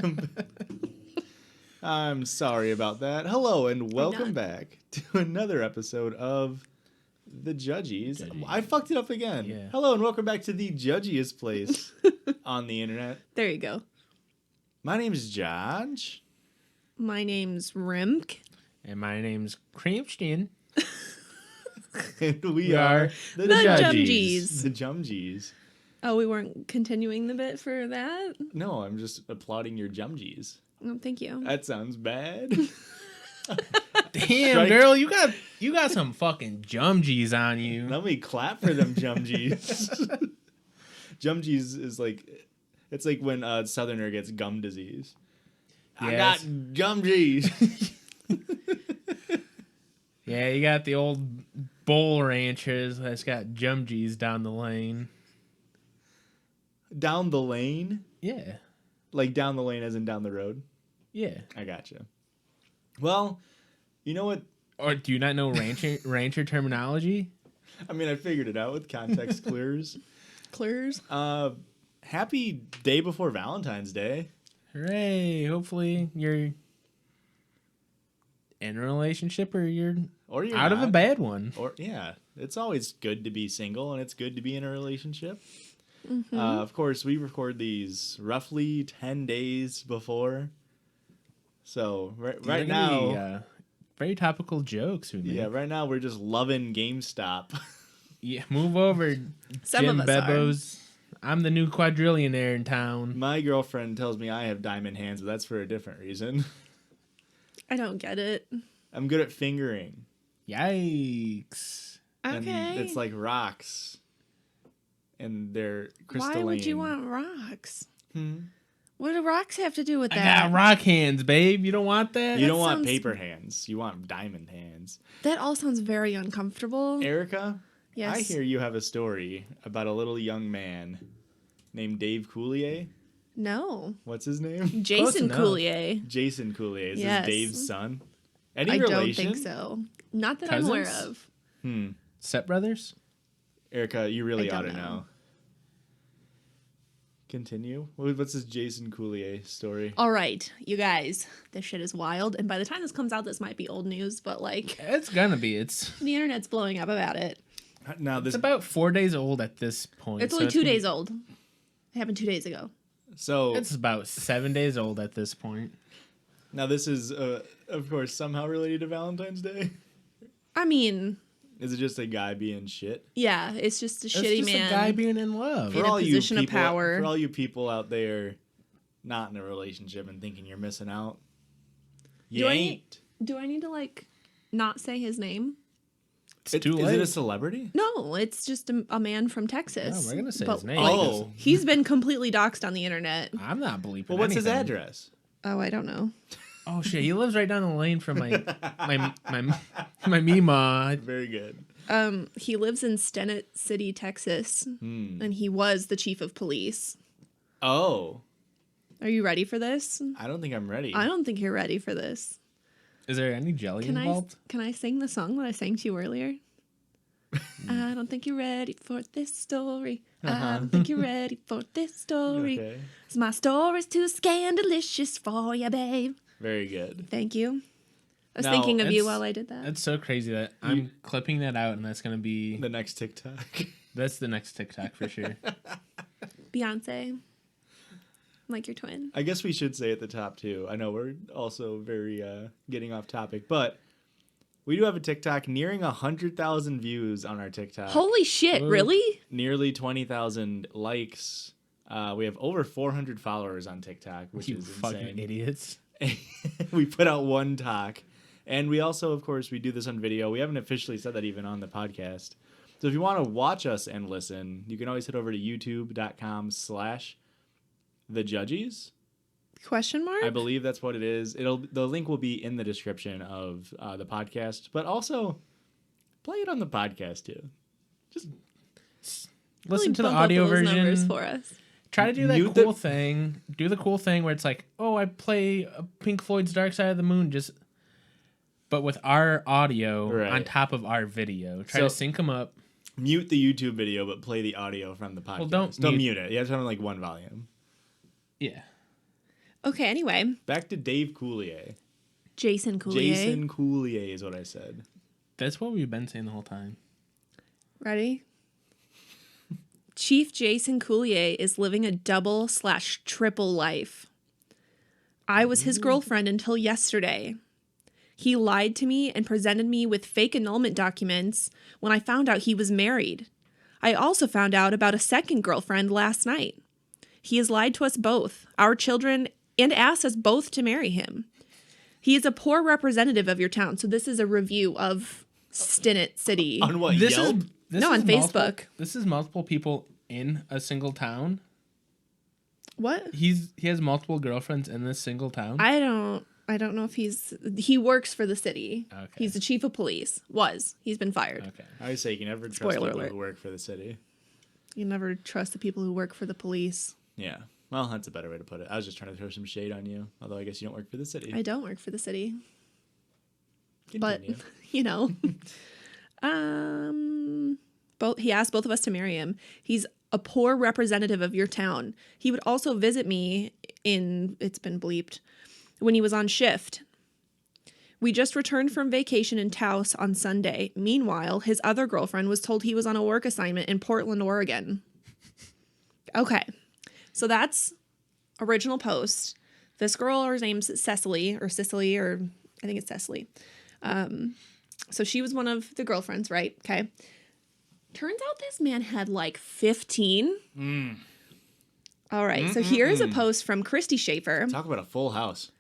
Welcome. I'm sorry about that. Hello and welcome back to another episode of the Judgies. I fucked it up again. Yeah. Hello and welcome back to the Judgiest place on the internet. There you go. My name's Judge. My name's Rimk. And my name's Crampston. And we are the Judgies. The Jumgies. Oh, we weren't continuing the bit for that? No, I'm just applauding your Jumgies. Oh, thank you. That sounds bad. Damn, girl, you got some fucking Jumgies on you. Let me clap for them Jumgies. Jumgies is like, it's like when a Southerner gets gum disease. Yes. I got Jumgies. Yeah, you got the old bull ranchers that's got Jumgies down the lane. Down the lane? Yeah. Like down the lane as in down the road? Yeah. I gotcha. Well, you know what? Or do you not know rancher terminology? I mean, I figured it out with context clues. Clues? Happy day before Valentine's Day. Hooray. Hopefully you're in a relationship or you're Or you're out not. of a bad one. Or yeah, it's always good to be single and it's good to be in a relationship. Mm-hmm. Of course, we record these roughly 10 days before. So right now, very topical jokes we make. yeah, right now we're just loving GameStop. Yeah, move over, Some Jim of us Bebos. I'm the new quadrillionaire in town. My girlfriend tells me I have diamond hands, but that's for a different reason. I don't get it. I'm good at fingering. Yikes. Okay. And it's like rocks. And they're crystalline. Why would you want rocks? Hmm? What do rocks have to do with I that? got rock hands, babe. You don't want that? You don't want sounds- paper hands. You want diamond hands. That all sounds very uncomfortable. Erica, Yes. I hear you have a story about a little young man named Dave Collier. No. What's his name? Jason enough. Collier. Jason Collier. Is Yes. this Dave's son? Any I relation? don't think so. Not that I'm aware Cousins? of. Step brothers? Erica, you really I ought don't to know. know. Continue. What's this Jason Collier story? All right, you guys, this shit is wild. And by the time this comes out, this might be old news, but like It's gonna be. It's the internet's blowing up about it. Now this. about 4 days old at this point. It's so only 2 gonna- days old. It happened 2 days ago. So It's about 7 days old at this point. now this is, of course, somehow related to Valentine's Day. I mean, Is it just a guy being shit? yeah, it's just a It's shitty just man. a guy being in love. In a position of power. For all you people out there, not in a relationship and thinking you're missing out, you Do I ain't. Do I need to like not say his name? It's too Is late. it a celebrity? No, it's just a man from Texas. No, we're gonna say But, his name. like, Oh. he's been completely doxxed on the internet. I'm not believing. Well, what's his anything. address? Oh, I don't know. Oh shit, he lives right down the lane from my Mima. Very good. He lives in Stennett City, Texas, and he was the chief of police. Oh, Are you ready for this? I don't think I'm ready. I don't think you're ready for this. Is there any jelly involved? Can I sing the song that I sang to you earlier? I don't think you're ready for this story. I don't think you're ready for this story. Okay. 'Cause my story's too scandalicious for you, babe. Very good. Thank you. I was Now, thinking of you it's- while I did that. That's so crazy that I'm clipping that out, and that's gonna be The next TikTok. that's the next TikTok for sure. Beyonce. Like your twin. I guess we should say at the top too. I know we're also very getting off topic, but we do have a TikTok nearing 100,000 views on our TikTok. Holy shit, Whoa. really? Nearly 20,000 likes. We have over 400 followers on TikTok, which You is fucking insane. idiots. We put out one talk, and we also, of course, we do this on video. We haven't officially said that even on the podcast. So if you want to watch us and listen, you can always head over to youtube.com/thejudgies. Question mark? I believe that's what it is. The link will be in the description of the podcast, but also play it on the podcast too. Just Listen to the bump up audio those numbers version. for us. Try to do that Mute cool thing. Do the cool thing where it's like, oh, I play Pink Floyd's Dark Side of the Moon, but with our audio Right. on top of our video. Try So- to sync them up. mute the YouTube video, but play the audio from the podcast. Well, don't mute it. You have to have like one volume. Yeah. Okay, anyway. Back to Dave Collier. Jason Collier. Jason Collier is what I said. That's what we've been saying the whole time. Ready? Chief Jason Collier is living a double/triple life. I was his girlfriend until yesterday. He lied to me and presented me with fake annulment documents when I found out he was married. I also found out about a second girlfriend last night. He has lied to us both, our children, and asked us both to marry him. He is a poor representative of your town. So this is a review of Stinnett City. On what, Yelp? On Facebook. This is multiple people in a single town. What? He has multiple girlfriends in this single town. I don't know if he works for the city. Okay. He's the chief of police. He's been fired. Okay. I always say you can never trust Spoiler people alert. who work for the city. You never trust the people who work for the police. Yeah. Well, that's a better way to put it. I was just trying to throw some shade on you. Although I guess you don't work for the city. I don't work for the city. Continue. But, you know. He asked both of us to marry him. He's a poor representative of your town. He would also visit me it's been bleeped, when he was on shift. We just returned from vacation in Taos on Sunday. Meanwhile, his other girlfriend was told he was on a work assignment in Portland, Oregon. Okay. So that's original post. This girl, her name's Cecily, or I think it's Cecily. So she was one of the girlfriends, right? Okay. Turns out this man had like 15. All right. So here's a post from Christy Schaefer. Talk about a full house.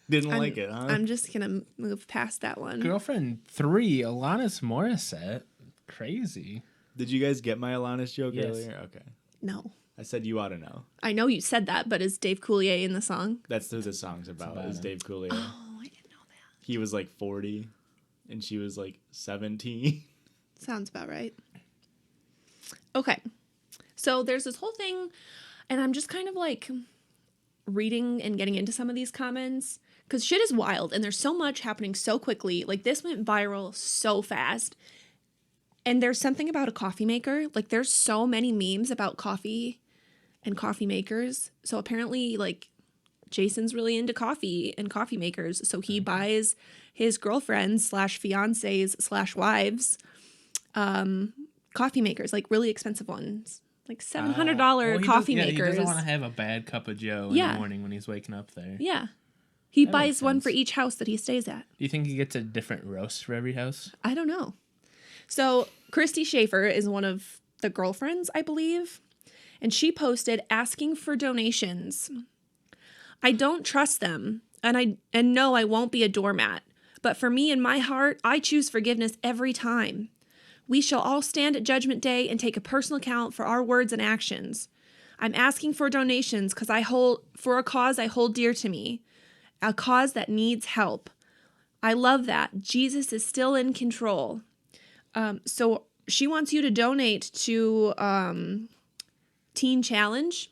Didn't like it, huh? I'm just going to move past that one. Girlfriend 3, Alanis Morissette. Crazy. Did you guys get my Alanis joke Yes. earlier? Okay. No. I said you ought to know. I know you said that, but is Dave Collier in the song? That's who the song's about. Is him. Dave Collier. Oh, I didn't know that. He was like 40 and she was like 17. Sounds about right. Okay. So there's this whole thing, and I'm just kind of like reading and getting into some of these comments because shit is wild and there's so much happening so quickly. Like this went viral so fast. And there's something about a coffee maker. Like there's so many memes about coffee and coffee makers. So apparently like Jason's really into coffee and coffee makers. So he buys his girlfriends /fiancés /wives coffee makers, like really expensive ones. Like $700 coffee makers. He doesn't want to have a bad cup of Joe in the morning when he's waking up there. Yeah. He That buys makes one sense. for each house that he stays at. Do you think he gets a different roast for every house? I don't know. So Christy Schaefer is one of the girlfriends, I believe. And she posted asking for donations. I don't trust them. And no, I won't be a doormat. But for me in my heart, I choose forgiveness every time. We shall all stand at Judgment Day and take a personal account for our words and actions. I'm asking for donations because for a cause I hold dear to me, a cause that needs help. I love that. Jesus is still in control. So she wants you to donate to Teen Challenge,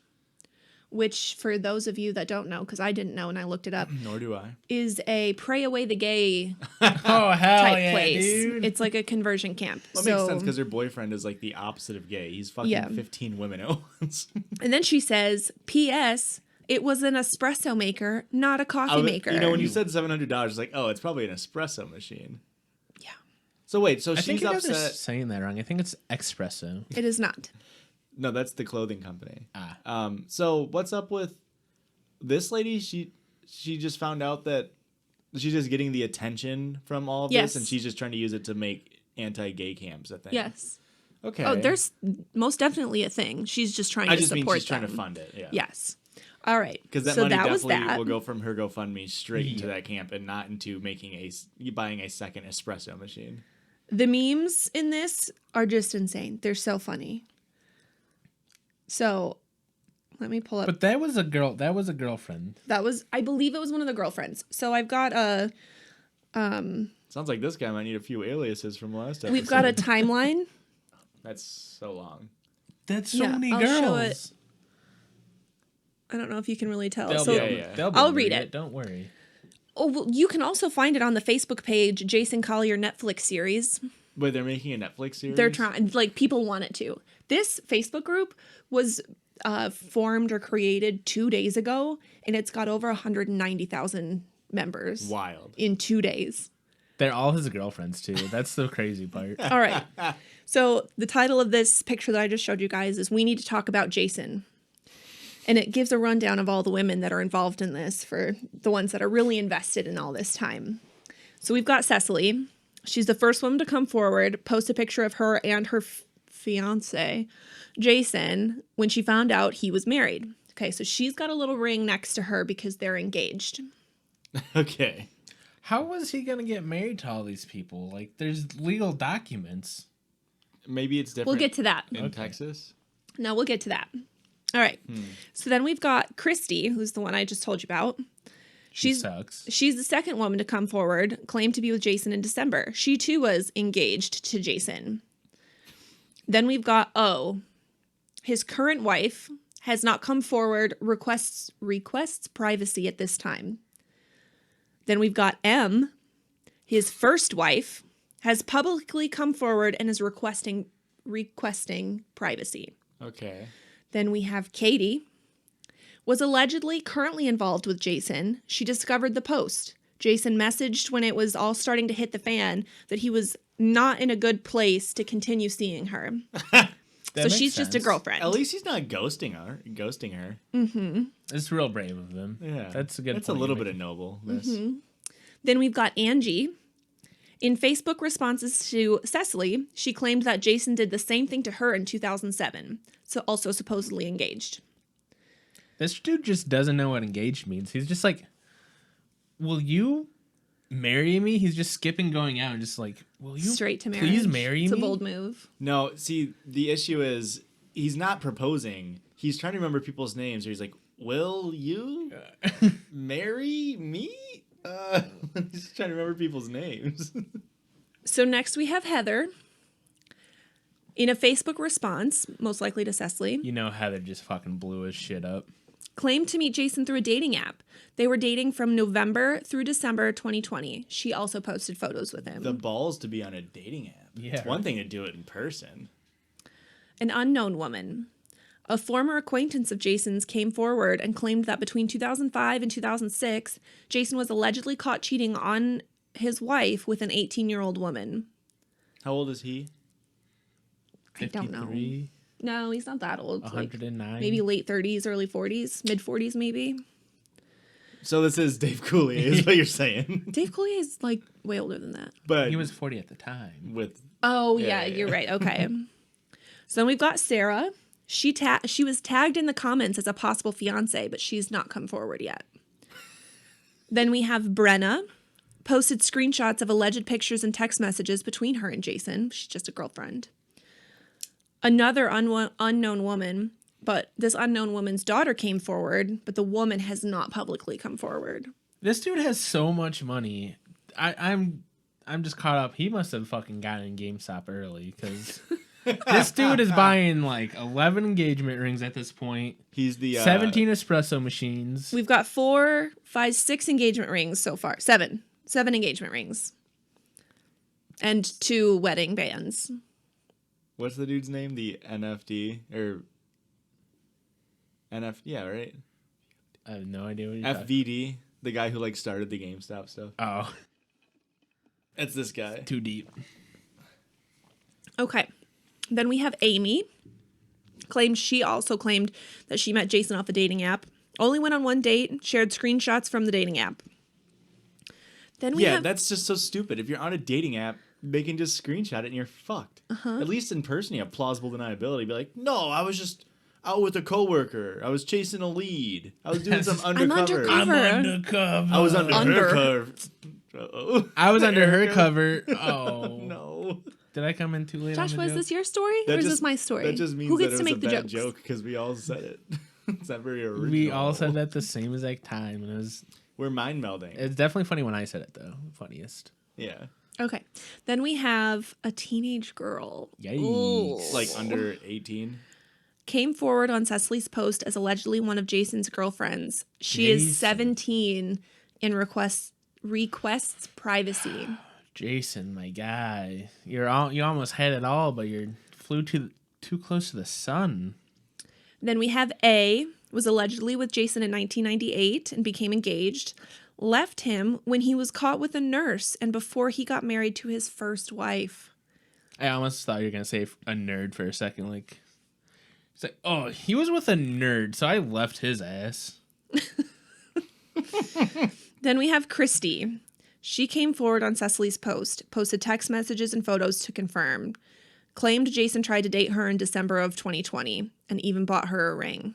which for those of you that don't know, because I didn't know and I looked it up, Nor do I. is a Pray Away the Gay Oh, hell type yeah, place. dude. It's like a conversion camp. Well, it makes sense because her boyfriend is like the opposite of gay. He's fucking 15 women at once. And then she says, P.S. It was an espresso maker, not a coffee maker. You know, when you said $700, it's like, oh, it's probably an espresso machine. Yeah. So wait, so I think she's you guys are upset. saying that wrong. I think it's espresso. It is not. No, that's the clothing company. Ah. So what's up with this lady? She just found out that she's just getting the attention from all of Yes. this, and she's just trying to use it to make anti-gay camps, I think. Yes. Okay. Oh, there's most definitely a thing. She's just trying I to just mean support she's trying to them. fund it. Yeah. Yes. All right. Because that so money that was definitely that. will go from her GoFundMe straight into that camp and not into buying a second espresso machine. The memes in this are just insane. They're so funny. So let me pull up. But that was a girl. That was a girlfriend. I believe it was one of the girlfriends. So I've got a, Sounds like this guy might need a few aliases from last episode. we've got a timeline. That's so long. That's so Yeah, many I'll girls. show it. I don't know if you can really tell. They'll So be Yeah, able- yeah. they'll be I'll able to read it. Don't worry. Oh, well, you can also find it on the Facebook page, Jason Collier Netflix series. But they're making a Netflix series? They're trying, like, people want it to. This Facebook group was formed or created 2 days ago, and it's got over 190,000 members. Wild. In 2 days. They're all his girlfriends, too. That's the crazy part. All right. So the title of this picture that I just showed you guys is We Need to Talk About Jason. And it gives a rundown of all the women that are involved in this for the ones that are really invested in all this time. So we've got Cecily. She's the first woman to come forward, post a picture of her and her fiancé, Jason, when she found out he was married. Okay, so she's got a little ring next to her because they're engaged. Okay. How was he going to get married to all these people? Like, there's legal documents. Maybe it's different. We'll get to that. In Texas? No, we'll get to that. All right. So then we've got Christy, who's the one I just told you about. She sucks. She's the second woman to come forward, claimed to be with Jason in December. She too was engaged to Jason. Then we've got O. His current wife has not come forward, requests privacy at this time. Then we've got M. His first wife has publicly come forward and is requesting privacy. Okay. Then we have Katie. Was allegedly currently involved with Jason. She discovered the post. Jason messaged when it was all starting to hit the fan that he was not in a good place to continue seeing her. So she's just a girlfriend. At least he's not ghosting her. Mm-hmm. It's real brave of him. Yeah. That's a good That's a little bit of nobleness. Mm-hmm. Then we've got Angie. In Facebook responses to Cecily, she claimed that Jason did the same thing to her in 2007. So also supposedly engaged. This dude just doesn't know what engaged means. He's just like, will you marry me? He's just skipping going out and just like, will you straight to marriage. Please marry me? It's a bold move. No, see, the issue is he's not proposing. He's trying to remember people's names. Or he's like, will you marry me? He's trying to remember people's names. So next we have Heather. In a Facebook response, most likely to Cecily. You know Heather just fucking blew his shit up. Claimed to meet Jason through a dating app. They were dating from November through December 2020. She also posted photos with him. The balls to be on a dating app. Yeah. It's one thing to do it in person. An unknown woman. A former acquaintance of Jason's came forward and claimed that between 2005 and 2006, Jason was allegedly caught cheating on his wife with an 18-year-old woman. How old is he? I don't know. 53, No, he's not that old. 109. Like maybe late 30s, early 40s, mid 40s maybe. So this is Dave Collier, is what you're saying. Dave Collier is like way older than that. But He was 40 at the time. with Oh, Yeah, yeah, yeah. you're right. Okay. So then we've got Sarah. She was tagged in the comments as a possible fiance, but she's not come forward yet. Then we have Brenna. Posted screenshots of alleged pictures and text messages between her and Jason. She's just a girlfriend. Another unknown woman, but this unknown woman's daughter came forward, but the woman has not publicly come forward. This dude has so much money. I'm just caught up. He must have fucking gotten in GameStop early because this dude is buying like 11 engagement rings at this point. he's the 17 espresso machines. We've got 4, 5, 6 engagement rings so far. 7 engagement rings. And 2 wedding bands. What's the dude's name? The NFT or yeah, right? I have no idea what you're talking. FVD, the guy who like started the GameStop stuff. Oh, That's this guy. too deep. Okay. Then we have Amy. She also claimed that she met Jason off a dating app. Only went on one date, shared screenshots from the dating app. Then we have that's just so stupid. If you're on a dating app, they can just screenshot it and you're fucked. At least in person, you have plausible deniability. Be like, no, I was just out with a coworker. I was chasing a lead. I was doing some undercover. undercover. I'm undercover. I was under Under. her curve. Uh-oh. I was under her cover. Oh No. Did I come in too late? Josh, on the was joke? this your story or is this my story? That just means Who that gets it to was make a the bad jokes? joke because we all said it. It's not very original. We all said that at the same exact time, and We're mind melding. it's definitely funny when I said it though. Funniest. Yeah. Okay. Then we have a teenage girl. Yikes. Ooh. Like under 18. Came forward on Cecily's post as allegedly one of Jason's girlfriends. She is Jason. 17 and requests privacy. Jason, my guy, you almost had it all, but you flew too close to the sun. Then we have A, was allegedly with Jason in 1998 and became engaged. Left him when he was caught with a nurse and before he got married to his first wife. I almost thought you were going to say a nerd for a second. Like, it's like, oh, he was with a nerd, so I left his ass. Then we have Christy. She came forward on Cecily's post, posted text messages and photos to confirm. Claimed Jason tried to date her in December of 2020 and even bought her a ring.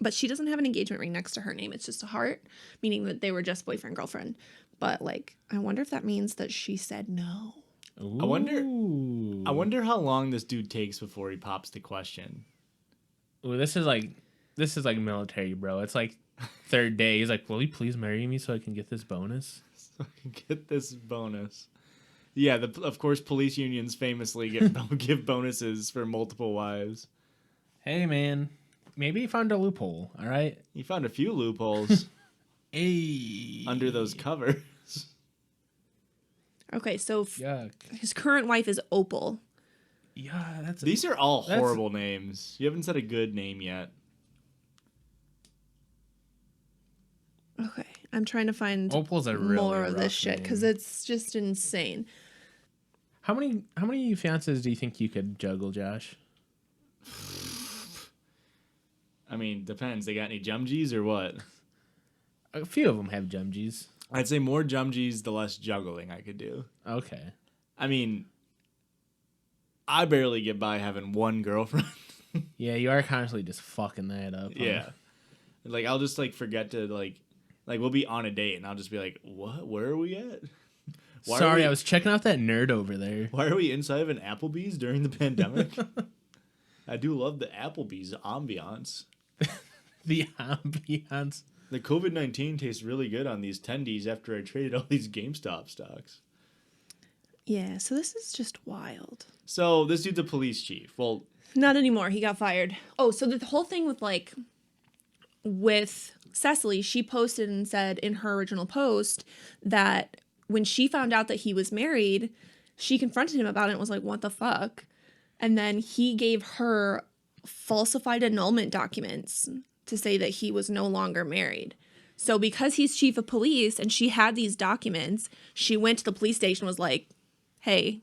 But she doesn't have an engagement ring next to her name. It's just a heart, meaning that they were just boyfriend, girlfriend. But, like, I wonder if that means that she said no. Ooh. I wonder how long this dude takes before he pops the question. Ooh, this is like military, bro. It's like third day. He's like, will you please marry me so I can get this bonus? So I can get this bonus. Yeah, of course, police unions famously give bonuses for multiple wives. Hey, man. Maybe he found a loophole, all right? He found a few loopholes. Hey. Under those covers. Okay, so Yuck. his current wife is Opal. Yeah, These are all horrible names. You haven't said a good name yet. Okay, I'm trying to find Opal's a really more of rough this shit because name. it's just insane. How many fiancés do you think you could juggle, Josh? I mean, depends. They got any Judgies or what? A few of them have Judgies. I'd say more Judgies, the less juggling I could do. Okay. I mean, I barely get by having one girlfriend. Yeah, you are constantly just fucking that up. Huh? Yeah. Like, I'll just, like, forget to, like, we'll be on a date, and I'll just be like, what? Where are we at? Sorry, I was checking out that nerd over there. Why are we inside of an Applebee's during the pandemic? I do love the Applebee's ambiance. The ambiance. The COVID-19 tastes really good on these tendies after I traded all these GameStop stocks. Yeah, so this is just wild. So this dude's a police chief. Well, not anymore. He got fired. Oh, so the whole thing with Cecily, she posted and said in her original post that when she found out that he was married, she confronted him about it and was like, what the fuck? And then he gave her falsified annulment documents to say that he was no longer married. So because he's chief of police and she had these documents, she went to the police station and was like, hey,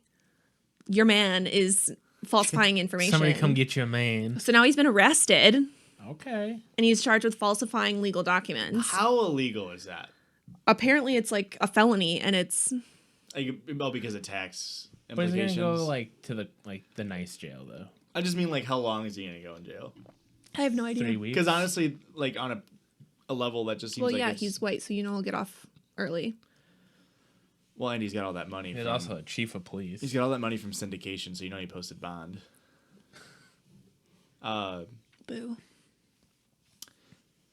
your man is falsifying information. Somebody come get your man. So now he's been arrested. Okay. And he's charged with falsifying legal documents. How illegal is that? Apparently it's like a felony and it's... Well, because of tax But is implications. he gonna go like to the nice jail though? I just mean, like, how long is he gonna go in jail? I have no idea. 3 weeks. Because honestly, like, on a level that just seems like he's white, so he'll get off early. Well, and he's got all that money. He's also a chief of police. He's got all that money from syndication, so he posted bond. Boo.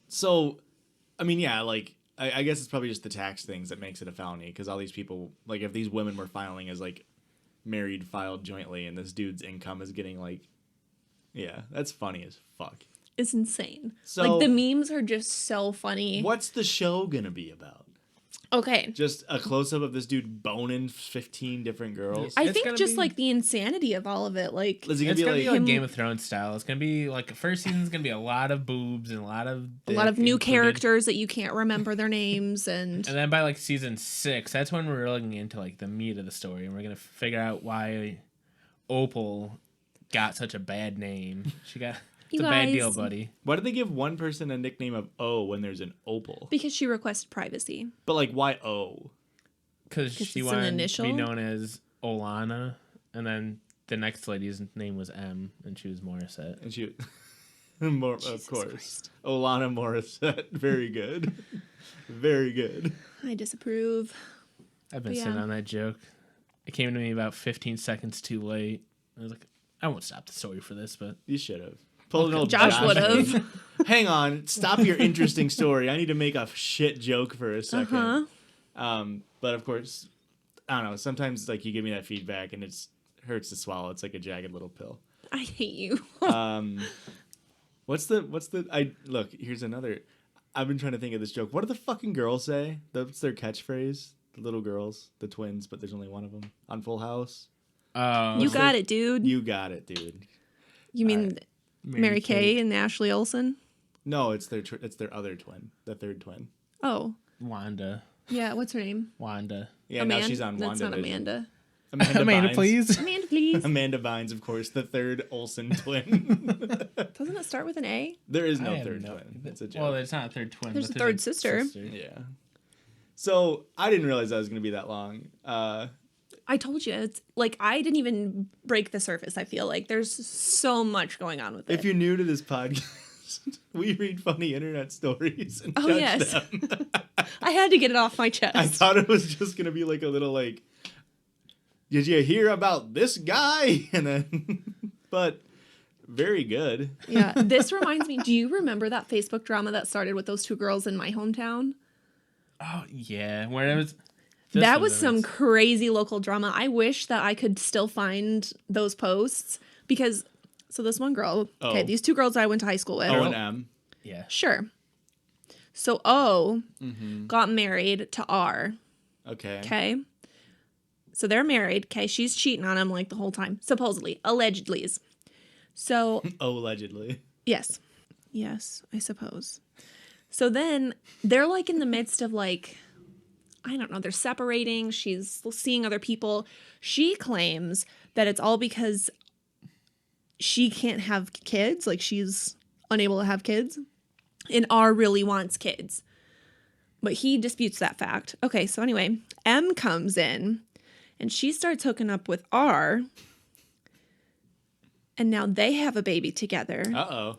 So, I mean, yeah, like, I guess it's probably just the tax things that makes it a felony, because all these people, like, if these women were filing as, like, married filed jointly, and this dude's income is getting, like, yeah, that's funny as fuck. It's insane. So, like, the memes are just so funny. What's the show gonna be about? Okay. Just a close-up of this dude boning 15 different girls? I It's think gonna just, be- like, the insanity of all of it. Like, Is it It's gonna be like... him- Game of Thrones style. It's gonna be like first season's gonna be a lot of boobs and a lot of new included. characters that you can't remember their names. And And then by like season 6, that's when we're looking into like the meat of the story, and we're gonna figure out why Opal got such a bad name. She got it's You a bad guys- deal, buddy. Why did they give one person a nickname of O when there's an Opal? because she requested privacy. But, like, why O? Because 'Cause she it's an wanted to initial? be known as Olana, and then the next lady's name was M, and she was Morissette. And she... Of Jesus course. Christ. Olana Morissette. Very good. Very good. I disapprove. I've been But sitting yeah. on that joke. It came to me about 15 seconds too late. I was like, I won't stop the story for this, but You should have. Pulled an old Josh would have. move. Hang on. Stop your interesting story. I need to make a shit joke for a second. Uh-huh. But of course, I don't know. Sometimes, like, you give me that feedback and it hurts to swallow. It's like a jagged little pill. I hate you. Look, here's another. I've been trying to think of this joke. What do the fucking girls say? That's their catchphrase. little girls, the twins, but there's only one of them on Full House. Oh, You got it, dude. You got it, dude. You mean Mary Kay and Ashley Olsen? No, it's their other twin, the third twin. Oh. Wanda. Yeah, what's her name? Wanda. Yeah, now she's on That's WandaVision. not Amanda. Amanda Amanda, Bynes. please. Amanda, please. Amanda Bynes, of course, the third Olsen twin. Doesn't it start with an A? There is I no have third no- twin. It's a joke. Well, there's not a third twin. There's but a third sister. Yeah. So I didn't realize that was going to be that long. I told you, it's like I didn't even break the surface. I feel like there's so much going on with it. If you're new to this podcast, we read funny internet stories and Oh, judge yes. them. I had to get it off my chest. I thought it was just going to be like a little like, did you hear about this guy? And then, but very good. Yeah, this reminds me. Do you remember that Facebook drama that started with those two girls in my hometown? Oh yeah, where it was. That was some crazy local drama. I wish that I could still find those posts because, so this one girl, okay, these two girls I went to high school with. O and M. Yeah. Sure. So O got married to R. Okay. Okay. So they're married. Okay. She's cheating on him like the whole time. Supposedly. Allegedly. So. Allegedly. Yes. Yes, I suppose. So then they're like in the midst of like, I don't know, they're separating. She's seeing other people. She claims that it's all because she can't have kids. Like she's unable to have kids. And R really wants kids. But he disputes that fact. Okay, so anyway, M comes in and she starts hooking up with R. And now they have a baby together. Uh-oh.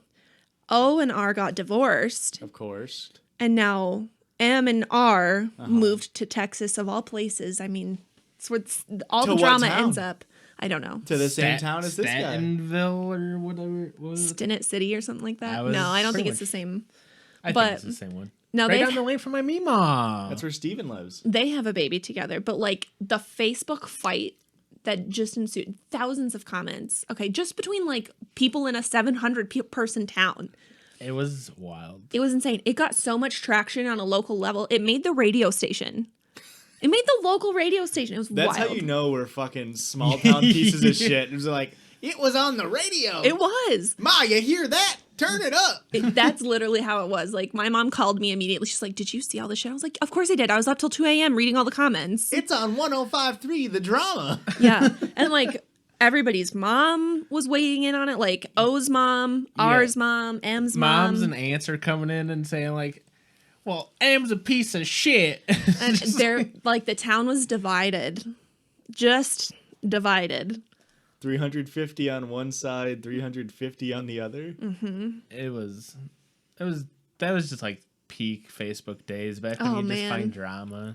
O and R got divorced. Of course. And now M and R moved to Texas, of all places. I mean, it's where all To the what drama town? ends up. I don't know. To the same town as this guy. Statenville or whatever. What was it? Stinnett City or something like that. That was No, I don't think pretty it's the same. I but- think it's the same one. No, Right they down the lane from my Meemaw. That's where Steven lives. they have a baby together. But like the Facebook fight that just ensued, thousands of comments. Okay, just between like people in a 700 person town. It was wild. It was insane. It got so much traction on a local level. It made the radio station. It made the local radio station. It was That's wild. how you know we're fucking small town pieces of shit. It was like, it was on the radio. It was. Ma, you hear that? Turn it up. That's literally how it was. Like, my mom called me immediately. She's like, did you see all this shit? I was like, of course I did. I was up till 2 a.m. reading all the comments. It's on 105.3, the drama. Yeah. And, like, everybody's mom was weighing in on it. Like, O's mom, R's mom, M's mom. Moms and aunts are coming in and saying like, well, M's a piece of shit. And they're, like, the town was divided. Just divided. 350 on one side, 350 on the other. That was just like peak Facebook days back when Oh, you just man. find drama.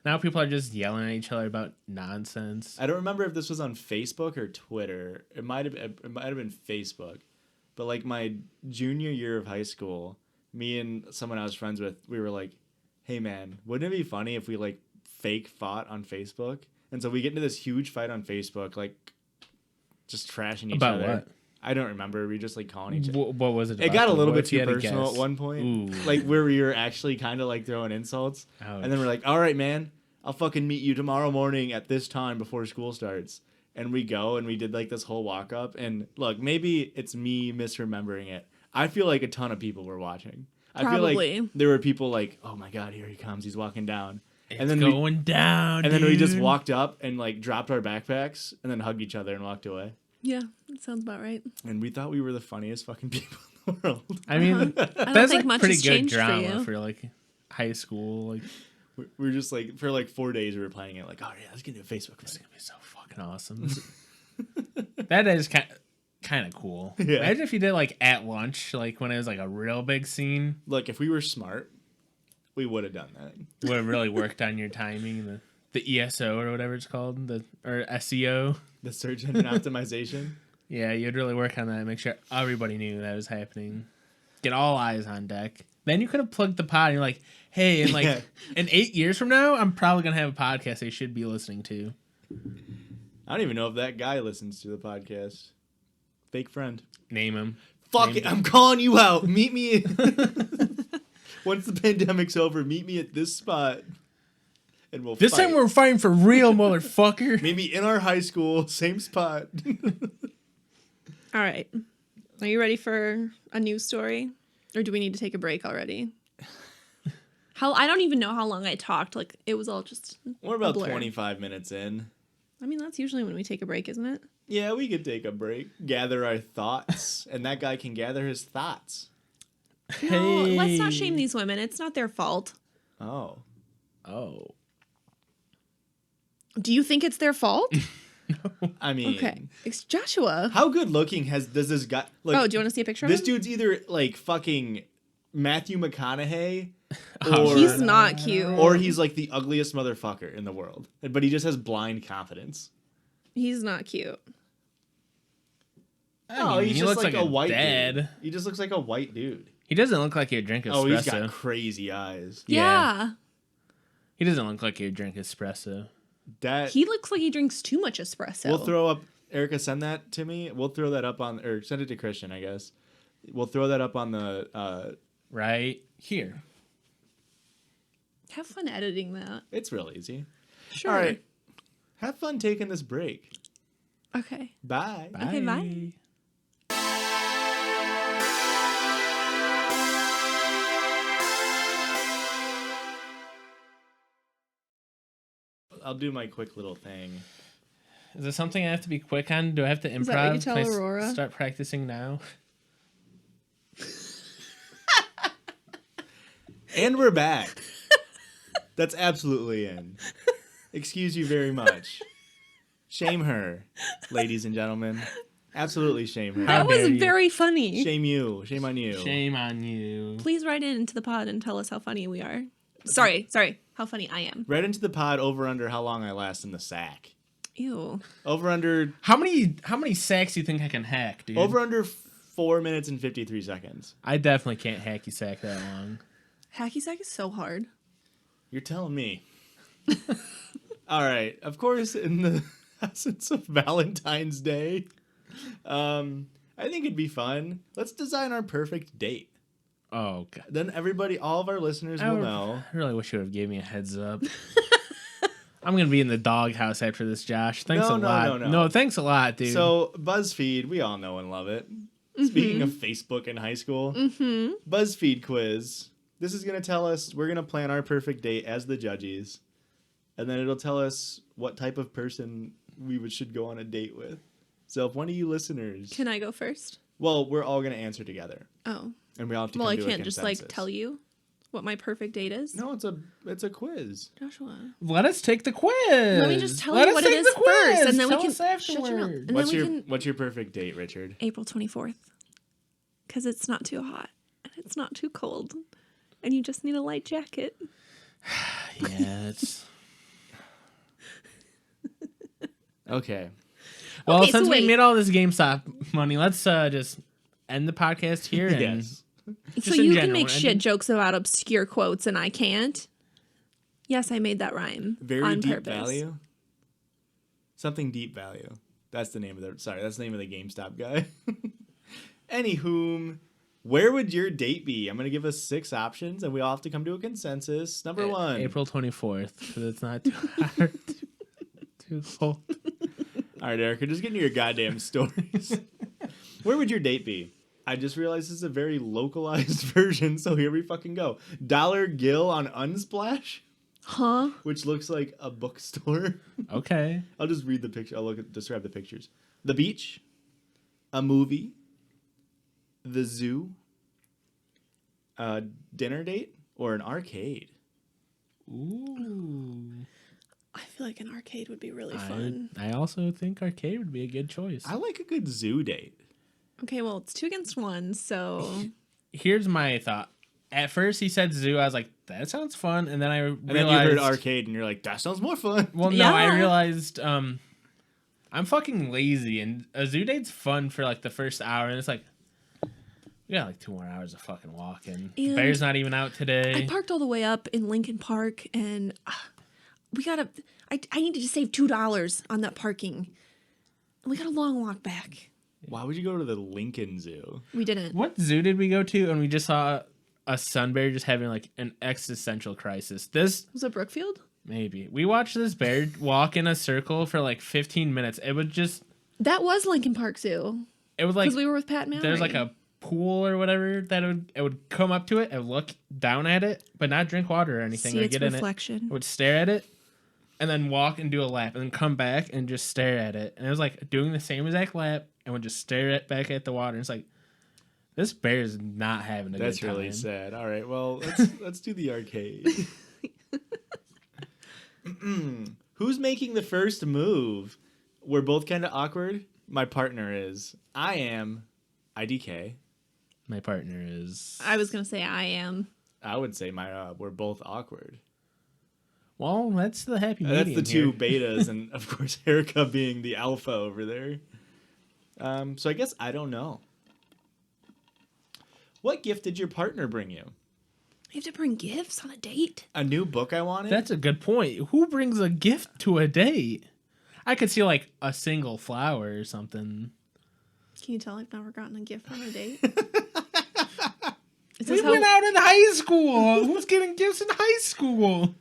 Now people are just yelling at each other about nonsense. I don't remember if this was on Facebook or Twitter. It might have been Facebook. But like my junior year of high school, me and someone I was friends with, we were like, hey man, wouldn't it be funny if we like fake fought on Facebook? And so we get into this huge fight on Facebook, like just trashing each About other. what? I don't remember. We just like calling each other. What was it about? It got a little What bit if you too had to personal guess? at one point. Ooh. Like where we were actually kind of like throwing insults. Ouch. And then we're like, all right, man, I'll fucking meet you tomorrow morning at this time before school starts. And we go and we did like this whole walk up. And look, maybe it's me misremembering it. I feel like a ton of people were watching. I feel Probably. like there were people like, oh my God, here he comes. He's walking down. It's going down, And then we just dude. walked up and like dropped our backpacks and then hugged each other and walked away. Yeah, that sounds about right. And we thought we were the funniest fucking people in the world. I mean, I don't that's think like much pretty has good changed for drama you. for like high school. Like, We were just like, for like 4 days we were playing it. Like, oh yeah, let's get into a Facebook it's fight. gonna be so fucking awesome. That is kind of cool. Yeah. Imagine if you did like at lunch, like when it was like a real big scene. Look, if we were smart, we would have done that. Would have really worked on your timing, the ESO or whatever it's called, or SEO. The search engine optimization. Yeah, you'd really work on that. Make sure everybody knew that was happening. Get all eyes on deck. Then you could have plugged the pod and you're like, hey, in like Yeah. in 8 years from now, I'm probably gonna have a podcast they should be listening to. I don't even know if that guy listens to the podcast. Fake friend. Name him. Fuck Name it, I'm calling you out. Meet me. Once the pandemic's over, meet me at this spot. and we'll This fight. time we're fighting for real, motherfucker. Maybe in our high school, same spot. All right. Are you ready for a news story? Or do we need to take a break already? I don't even know how long I talked. Like, it was all just We're about a blur. 25 minutes in. I mean, that's usually when we take a break, isn't it? Yeah, we could take a break, gather our thoughts, and that guy can gather his thoughts. No, let's not shame these women. It's not their fault. Oh. Do you think it's their fault? I mean, Okay. It's Joshua. how good looking does this guy? Like, Oh, do you want to see a picture of this him? dude's either like fucking Matthew McConaughey, Oh, or He's not cute. or he's like the ugliest motherfucker in the world, but he just has blind confidence. He's not cute. Oh, he's he just looks like a white dad. dude. He just looks like a white dude. He doesn't look like he'd drink espresso. Oh, he's got crazy eyes. Yeah. He doesn't look like he'd drink espresso. That He looks like he drinks too much espresso. we'll throw up. Erica, send that to me. We'll throw that up on, or send it to Christian, I guess. We'll throw that up on the. Right here. Have fun editing that. It's real easy. Sure. All right. Have fun taking this break. Okay. Bye. Okay, bye. I'll do my quick little thing. Is there something I have to be quick on? Do I have to improv? that what you tell Can I Aurora? start practicing now? And we're back. That's absolutely in. Excuse you very much. Shame her, ladies and gentlemen. Absolutely shame her. How That was dare you. very funny. Shame you. Shame on you. Shame on you. Please write into the pod and tell us how funny we are. Sorry, how funny I am. Right into the pod, over under how long I last in the sack. Ew. Over under How many sacks do you think I can hack, dude? over under 4 minutes and 53 seconds. I definitely can't hacky sack that long. Hacky sack is so hard. You're telling me. All right. Of course, in the essence of Valentine's Day, I think it'd be fun. Let's design our perfect date. Oh god. Then everybody, all of our listeners will know. I really wish you would have gave me a heads up. I'm gonna be in the doghouse after this, Josh. Thanks No, a no, lot. no. Thanks a lot, dude. So BuzzFeed, we all know and love it. Speaking of Facebook in high school, BuzzFeed quiz. This is going to tell us, we're going to plan our perfect date as the Judgies. And then it'll tell us what type of person we should go on a date with. So if one of you listeners... Can I go first? Well, we're all going to answer together. Oh. And we all have to Well, come I to a can't just consensus. tell you what my perfect date is. No, it's a quiz. Joshua. let us take the quiz. Let me just tell Let you us what it take is the quiz. first, and then Tell we can us shut your mouth. afterward. And then we can What's your perfect date, Richard? April 24th. Because it's not too hot and it's not too cold, and you just need a light jacket. Yeah, it's... Okay. Well, Okay, so since we wait. made all this GameStop money, let's just end the podcast here. And Yes. So in you can general, make I shit mean- jokes about obscure quotes, and I can't. Yes, I made that rhyme Very on deep purpose. value. Something deep value. That's the name of that's the name of the GameStop guy. Anywho, where would your date be? I'm gonna give us 6 options, and we all have to come to a consensus. Number 1. April 24th, because it's not too hot, too cold. All right, Erica, just get into your goddamn stories. Where would your date be? I just realized this is a very localized version, so here we fucking go. Dollar Gill on Unsplash, Huh? which looks like a bookstore. Okay. I'll just read the picture. Describe the pictures. The beach, a movie, the zoo, a dinner date, or an arcade. Ooh. I feel like an arcade would be really fun. I also think arcade would be a good choice. I like a good zoo date. Okay, well, it's 2 against 1, so Here's my thought. At first, he said zoo. I was like, that sounds fun. And then I realized... And then you heard arcade, and you're like, that sounds more fun. Well, no, I Yeah. realized I'm fucking lazy, and a zoo date's fun for like the first hour, and it's like, we got like 2 more hours of fucking walking. And Bear's not even out today. I parked all the way up in Lincoln Park, and I needed to save $2 on that parking. We got a long walk back. Why would you go to the Lincoln Zoo? We didn't. What zoo did we go to? And we just saw a sun bear just having like an existential crisis. This, Was it Brookfield? Maybe. We watched this bear walk in a circle for like 15 minutes. It was just... That was Lincoln Park Zoo. It was like... Because we were with Pat and Mallory. There's like a pool or whatever that it would come up to it and look down at it, but not drink water or anything. See or its get reflection. in it. It would stare at it and then walk and do a lap and then come back and just stare at it. And it was like doing the same exact lap and would just stare back at the water. And it's like, this bear is not having a good time. That's really sad. All right, well, let's do the arcade. Who's making the first move? We're both kind of awkward. My partner is. I am. IDK. My partner is... I was going to say I am. I would say we're both awkward. Well, that's the happy medium. That's the two betas, and of course Erica being the alpha over there. So I guess I don't know. What gift did your partner bring you? You have to bring gifts on a date? A new book I wanted? That's a good point. Who brings a gift to a date? I could see like a single flower or something. Can you tell I've never gotten a gift on a date? We went out in high school. Who's getting gifts in high school?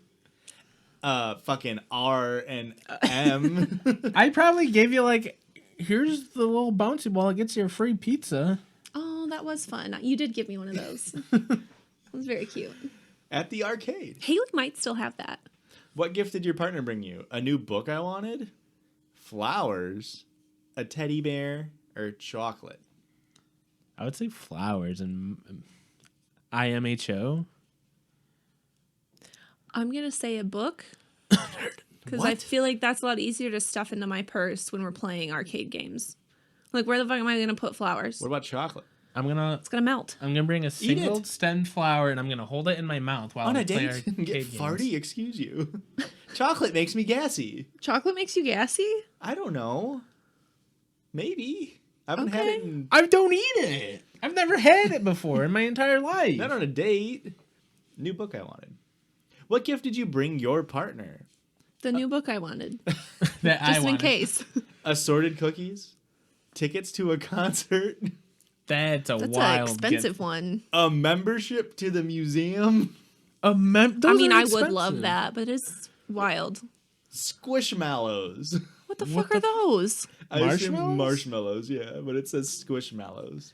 Fucking R and M. Uh-huh. I probably gave you like, here's the little bouncy ball that gets you a free pizza. Oh, that was fun. You did give me one of those. It was very cute. At the arcade. Haley might still have that. What gift did your partner bring you? A new book I wanted? Flowers? A teddy bear? Or chocolate? I would say flowers and IMHO. I'm going to say a book. Because I feel like that's a lot easier to stuff into my purse when we're playing arcade games. Like, where the fuck am I going to put flowers? What about chocolate? It's going to melt. I'm gonna bring a single stemmed flower and I'm gonna hold it in my mouth while on I a play date? arcade Get games. farty? Excuse you. Chocolate makes me gassy. Chocolate makes you gassy? I don't know. Maybe. I haven't had it in... I don't eat it. I've never had it before in my entire life. Not on a date. New book I wanted. What gift did you bring your partner? The new book I wanted. That I Just in wanted. case. Assorted cookies? Tickets to a concert? That's a That's wild an expensive gift. one. A membership to the museum? I mean, I would expensive. love that, but it's wild. Squishmallows. What the fuck are those? I assume Marshmallows? marshmallows, yeah, but it says squishmallows.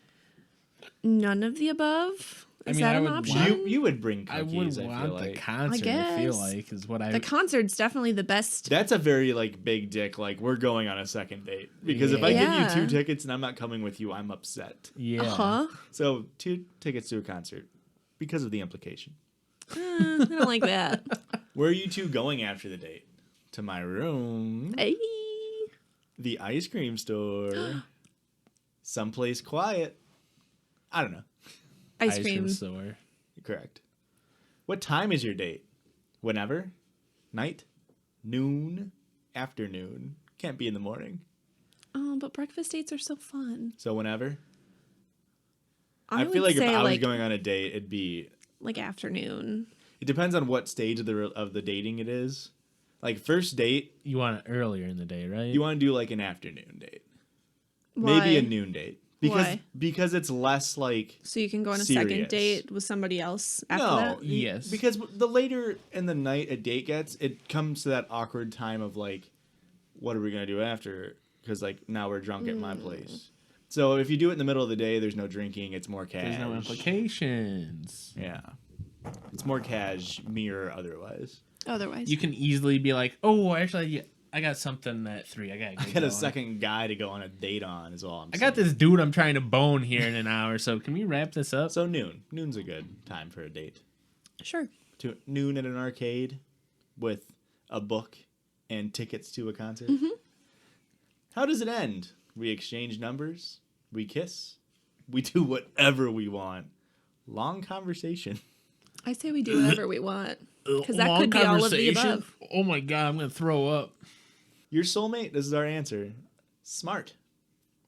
None of the above? I Is mean, that I an would option? You would bring I cookies, would I want feel the like. concert. I feel guess. like is what I. The concert's definitely the best. That's a very, like, big dick, like, we're going on a second date. Because if I give you Yeah. 2 tickets and I'm not coming with you, I'm upset. Yeah. Uh-huh. So, 2 tickets to a concert. Because of the implication. I don't like that. Where are you 2 going after the date? To my room. Hey. The ice cream store. Someplace quiet. I don't know. Ice cream. store. Correct. What time is your date? Whenever? Night? Noon? Afternoon? Can't be in the morning. Oh, but breakfast dates are so fun. So whenever? I feel would like if say I was like, going on a date, it'd be... like afternoon. It depends on what stage of the dating it is. Like, first date, You want it earlier in the day, right? you want to do, like, an afternoon date. Why? Maybe a noon date. Why? Because it's less, like... So you can go on a serious. second date with somebody else after No, that? Yes. Because the later in the night a date gets, it comes to that awkward time of, like, what are we going to do after? Because, like, now we're drunk at my place. So if you do it in the middle of the day, there's no drinking. It's more cash. There's no implications. Yeah. It's more cash, me or otherwise. Otherwise. You can easily be like, oh, actually, I got something at 3. I I got a second guy to go on a date on is all I'm I saying. got this dude I'm trying to bone here in an hour, so can we wrap this up? So noon. Noon's a good time for a date. Sure. Noon at an arcade with a book and tickets to a concert. How does it end? We exchange numbers. We kiss. We do whatever we want. Long conversation. I say we do whatever we want. Because that Long could be all of the conversation? above. Oh my god, I'm gonna throw up. Your soulmate, this is our answer. Smart.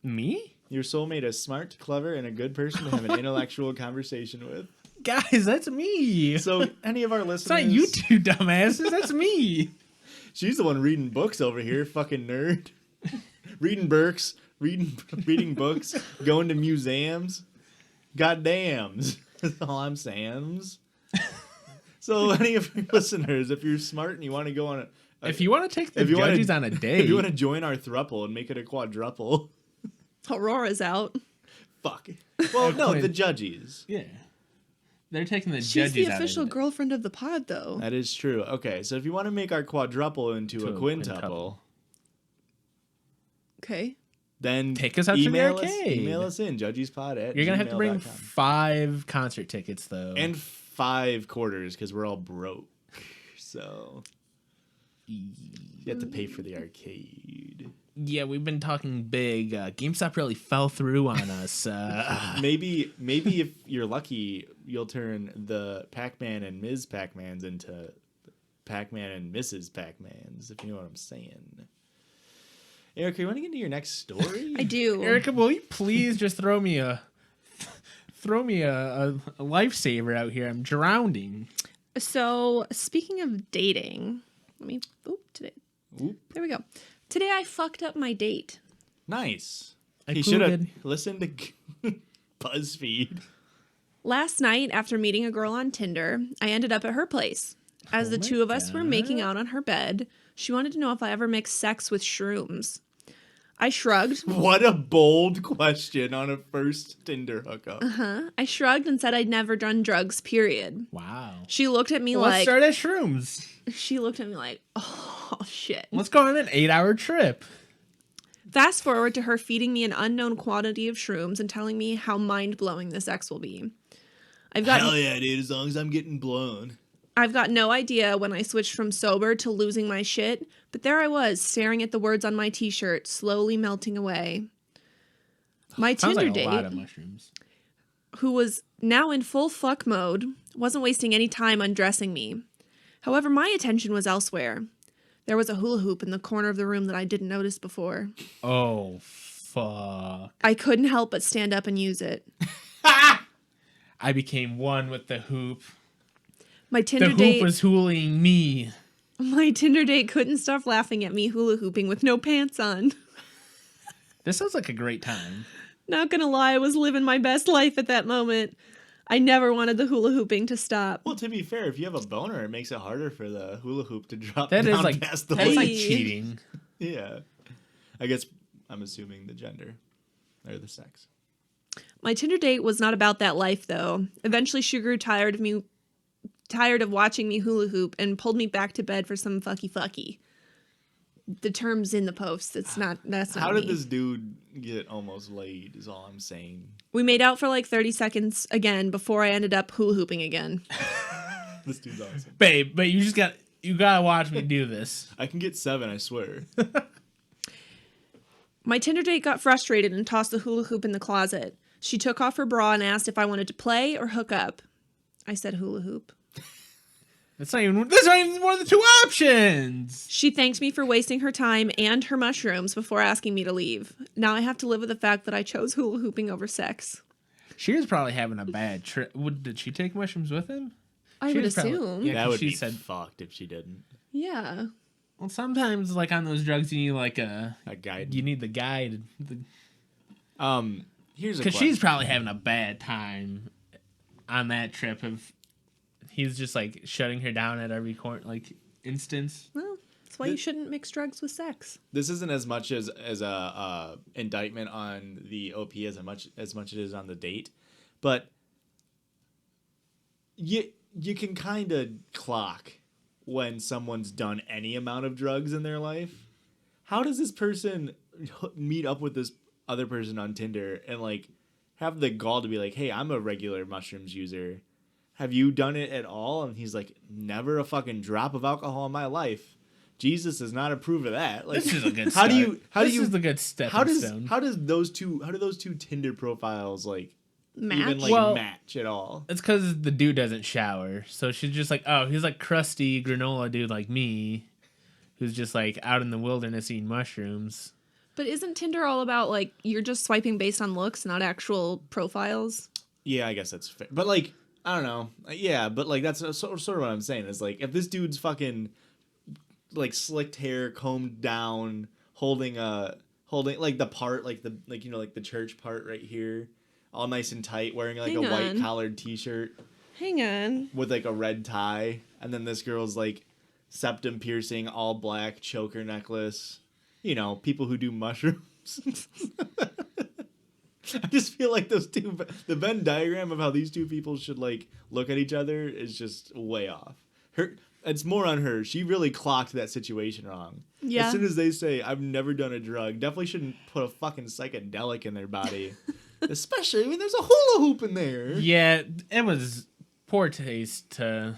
Me? Your soulmate is smart, clever, and a good person to have an intellectual conversation with. Guys, that's me. So, any of our It's listeners... not you two dumbasses, that's me. She's the one reading books over here, fucking nerd. Reading Burks, reading books, going to museums. Goddams. That's all I'm saying. So any of your listeners, if you're smart and you want to go on if you want to take the Judgies on a date, if you want to join our thruple and make it a quadruple, Aurora's out. fuck. Well, no, the Judgies. yeah, they're taking the Judgies. She's the on official a- girlfriend of the pod, though. That is true. Okay, so if you want to make our quadruple into a quintuple, quintuple. Okay. then Take us out to the email arcade. Email us in judgiespod@gmail.com. You're gonna have to bring 5 concert tickets though, and 5 quarters because we're all broke. So you have to pay for the arcade. yeah, we've been talking big. GameStop really fell through on us. Maybe if you're lucky, you'll turn the Pac-Man and Ms. Pac-Mans into Pac-Man and Mrs. Pac-Mans, if you know what I'm saying. Erica, you want to get into your next story? I do. Erica, will you please just throw me a lifesaver out here? I'm drowning. So, speaking of dating, there we go. Today I fucked up my date. Nice. I He should have included- listened to BuzzFeed. Last night, after meeting a girl on Tinder, I ended up at her place. As Oh the my two of us were making God. out on her bed, she wanted to know if I ever mixed sex with shrooms. I shrugged. What a bold question on a first Tinder hookup. I shrugged and said I'd never done drugs, period. Wow. She looked at me Let's like, start at shrooms. oh shit. Let's go on an 8-hour trip. Fast forward to her feeding me an unknown quantity of shrooms and telling me how mind-blowing the sex will be. Hell yeah, dude, as long as I'm getting blown. I've got no idea when I switched from sober to losing my shit, but there I was, staring at the words on my t-shirt, slowly melting away. My Sounds Tinder like a lot date, of mushrooms. who was now in full fuck mode, wasn't wasting any time undressing me. However, my attention was elsewhere. There was a hula hoop in the corner of the room that I didn't notice before. Oh, fuck. I couldn't help but stand up and use it. I became one with the hoop. My The Tinder hoop date was hooling me. My Tinder date couldn't stop laughing at me hula hooping with no pants on. This sounds like a great time. Not gonna lie, I was living my best life at that moment. I never wanted the hula hooping to stop. Well, to be fair, if you have a boner, it makes it harder for the hula hoop to drop That down is like past the that's like Hey. cheating. Yeah. I guess I'm assuming the gender or the sex. My Tinder date was not about that life, though. Eventually, she grew tired of watching me hula hoop and pulled me back to bed for some fucky. The term's in the post. That's not How me. did this dude get almost laid is all I'm saying. We made out for like 30 seconds again before I ended up hula hooping again. This dude's awesome. Babe, but you gotta watch me do this. I can get 7, I swear. My Tinder date got frustrated and tossed the hula hoop in the closet. She took off her bra and asked if I wanted to play or hook up. I said hula hoop. That's not even one of the 2 options. She thanked me for wasting her time and her mushrooms before asking me to leave. Now I have to live with the fact that I chose hula hooping over sex. She was probably having a bad trip. Did she take mushrooms with him? I She would was probably- assume. Yeah, That 'cause would she be said- fucked if she didn't. Yeah. Well, sometimes like on those drugs, you need like A guide. you need the guide. Here's a Because question. she's probably having a bad time on that trip. If he's just like shutting her down at every instance. Well, that's why you shouldn't mix drugs with sex. This isn't as much as a indictment on the OP as much it is on the date, but you can kind of clock when someone's done any amount of drugs in their life. How does this person meet up with this other person on Tinder and like have the gall to be like, "Hey, I'm a regular mushrooms user. Have you done it at all?" And he's like, "Never a fucking drop of alcohol in my life. Jesus does not approve of that." Like, This is a good. How do you? How this do you? is the good stepping How does stone. how do those two Tinder profiles like Match? even like Well- match at all? It's because the dude doesn't shower, so she's just like, oh, he's like crusty granola dude like me, who's just like out in the wilderness eating mushrooms. But isn't Tinder all about like you're just swiping based on looks, not actual profiles? Yeah, I guess that's fair. But like, I don't know. Yeah, but like that's sort of what I'm saying is like if this dude's fucking like slicked hair, combed down, holding like the part like the church part right here, all nice and tight, wearing like Hang a white on. collared t-shirt. Hang on. with like a red tie, and then this girl's like septum piercing, all black choker necklace. You know, people who do mushrooms. I just feel like those two, the Venn diagram of how these two people should like look at each other is just way off. It's more on her. She really clocked that situation wrong. Yeah. As soon as they say, I've never done a drug, definitely shouldn't put a fucking psychedelic in their body. Especially when there's a hula hoop in there. Yeah, it was poor taste to...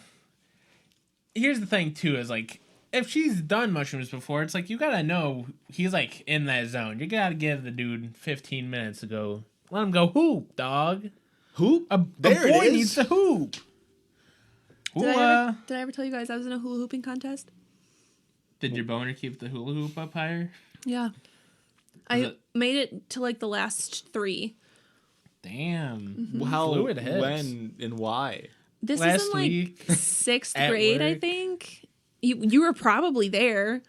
Here's the thing, too, is, like, if she's done mushrooms before, it's like, you gotta know he's, like, in that zone. You gotta give the dude 15 minutes to go. Let him go hoop, dog. Hoop? A There boy it is. needs to hoop. Did Hula. I ever tell you guys I was in a hula hooping contest? Did your boner keep the hula hoop up higher? Yeah. I made it to like the last 3. Damn. How, Fluid hips. when, and why? This Last is in like week 6th at grade, I work. think. You were probably there.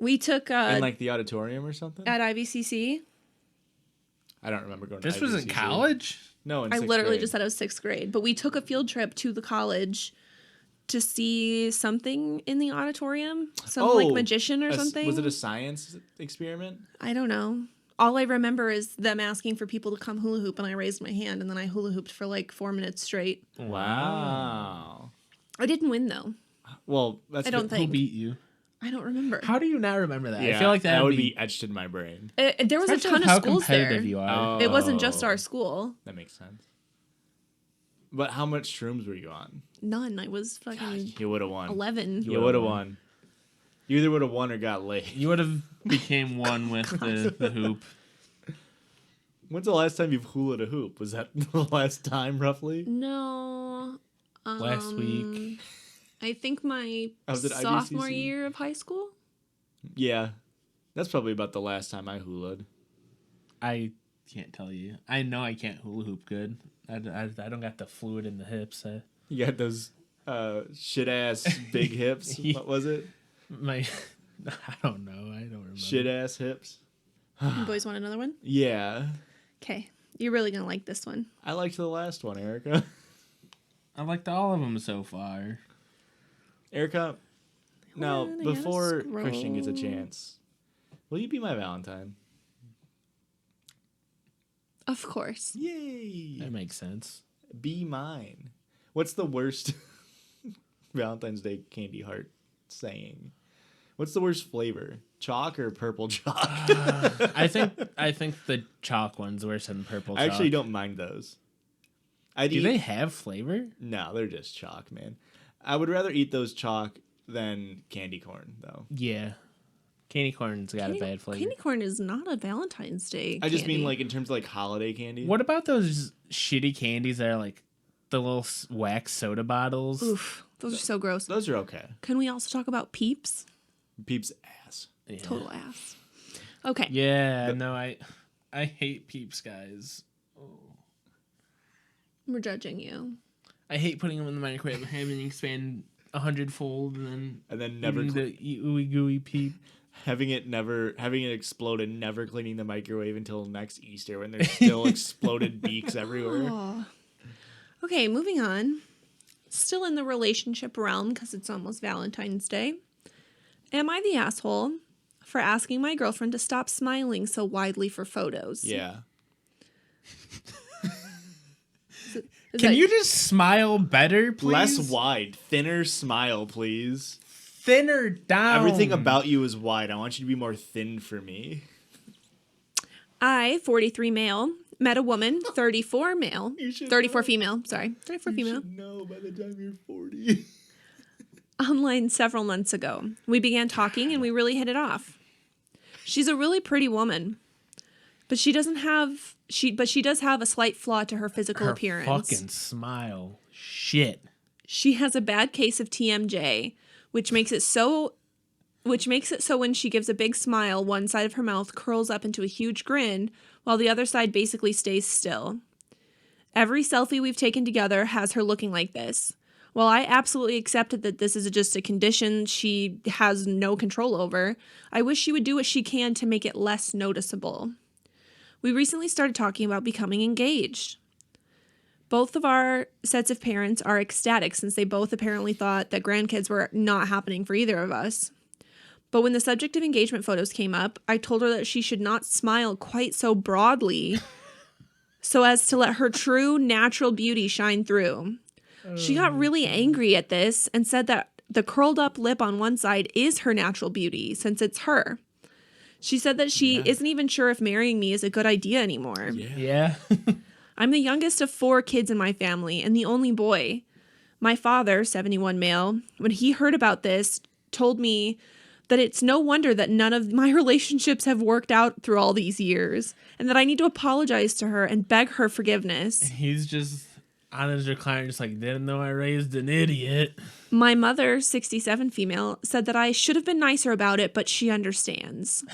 We took In like the auditorium or something? at IVCC. I don't remember going This to was in IVCC. college? No, in I sixth literally grade. just said I was 6th grade, but we took a field trip to the college to see something in the auditorium, some like magician or something. Was it a science experiment? I don't know. All I remember is them asking for people to come hula hoop, and I raised my hand, and then I hula hooped for like 4 minutes straight. Wow. I didn't win though. Well, that's I don't good. Who think. beat you? I don't remember. How do you not remember that? Yeah, I feel like that would be etched in my brain. There was a Especially ton with of how schools there. competitive you are. It wasn't just our school. That makes sense. But how much shrooms were you on? None. I was fucking You would have won. 11. You would have won. You either would have won or got laid. You would have became one with the hoop. When's the last time you've hulaed a hoop? Was that the last time, roughly? No. Last week. I think my Was it sophomore IBCC? year of high school. Yeah. That's probably about the last time I hulaed. I can't tell you. I know I can't hula hoop good. I don't got the fluid in the hips. You got those shit-ass big hips. What was it? I don't know. I don't remember. Shit-ass hips. You boys want another one? Yeah. Okay. You're really going to like this one. I liked the last one, Erica. I liked all of them so far. Erica, now, on, I gotta before Christian gets a scroll. chance, will you be my Valentine? Of course. Yay! That makes sense. Be mine. What's the worst Valentine's Day candy heart saying? What's the worst flavor? Chalk or purple chalk? I think the chalk one's worse than purple I chalk. actually don't mind those. Do they have flavor? No, they're just chalk, man. I would rather eat those chalk than candy corn, though. Yeah. Candy corn's got a bad flavor. Candy corn is not a Valentine's Day I just mean candy. like in terms of like holiday candy. What about those shitty candies that are like the little wax soda bottles? Oof. Those are so gross. Those are okay. Can we also talk about Peeps? Peeps ass. Yeah. Total ass. Okay. Yeah, no, I hate Peeps, guys. We're judging you. I hate putting them in the microwave, having them expand 100-fold, and And then never eating the ooey gooey Peep. having it explode and never cleaning the microwave until next Easter when there's still exploded beaks everywhere. Oh. Okay, moving on. Still in the relationship realm because it's almost Valentine's Day. Am I the asshole for asking my girlfriend to stop smiling so widely for photos? Yeah. Can you just smile better, please? Less wide, thinner smile, please. Thinner down. Everything about you is wide. I want you to be more thin for me. I, 43 male, met a woman, 34 male, You should 34 know. female, sorry, 34 female, You should know by the time you're 40. online several months ago. We began talking and we really hit it off. She's a really pretty woman, but she does have a slight flaw to her physical Her appearance. fucking smile. Shit. She has a bad case of TMJ, which makes it so when she gives a big smile, one side of her mouth curls up into a huge grin, while the other side basically stays still. Every selfie we've taken together has her looking like this. While I absolutely accepted that this is just a condition she has no control over, I wish she would do what she can to make it less noticeable. We recently started talking about becoming engaged. Both of our sets of parents are ecstatic since they both apparently thought that grandkids were not happening for either of us. But when the subject of engagement photos came up, I told her that she should not smile quite so broadly so as to let her true natural beauty shine through. She got really angry at this and said that the curled up lip on one side is her natural beauty since it's her. She said that she isn't even sure if marrying me is a good idea anymore. Yeah. I'm the youngest of 4 kids in my family and the only boy. My father, 71 male, when he heard about this, told me that it's no wonder that none of my relationships have worked out through all these years and that I need to apologize to her and beg her forgiveness. He's just on his recliner, just like, didn't know I raised an idiot. My mother, 67 female, said that I should have been nicer about it, but she understands.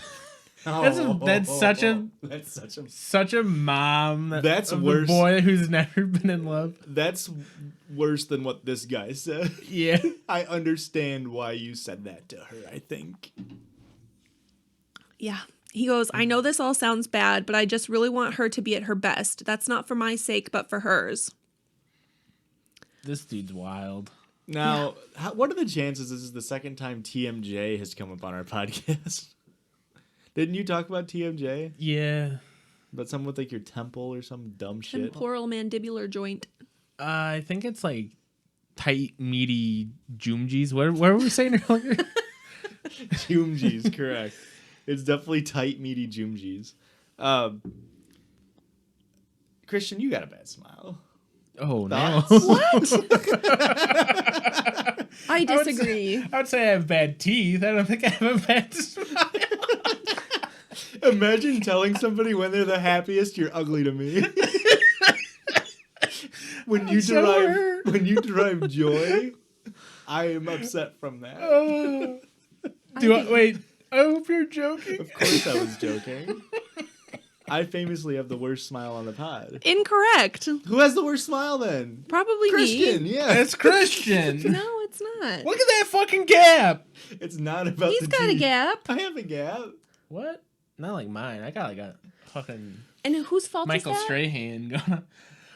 That's such a mom. That's of worse. A boy who's never been in love. That's worse than what this guy said. Yeah. I understand why you said that to her, I think. Yeah. He goes, I know this all sounds bad, but I just really want her to be at her best. That's not for my sake, but for hers. This dude's wild. Now, what are the chances this is the second time TMJ has come up on our podcast? Didn't you talk about TMJ? Yeah. About something with like your temple or some dumb shit? Temporal mandibular joint. I think it's like tight, meaty Judgies. What were we saying earlier? Judgies, correct. It's definitely tight, meaty Judgies. Christian, you got a bad smile. Oh, Thoughts? no. What? I disagree. I would say I have bad teeth. I don't think I have a bad smile. Imagine telling somebody when they're the happiest, you're ugly to me. when you derive joy, I am upset from that. Wait, I hope you're joking. Of course I was joking. I famously have the worst smile on the pod. Incorrect. Who has the worst smile then? Probably Christian, me. yeah. It's Christian. No, it's not. Look at that fucking gap. It's not about He's the got a teeth. gap. I have a gap. What? Not like mine. I got like a fucking And whose fault Michael is that? Strahan going.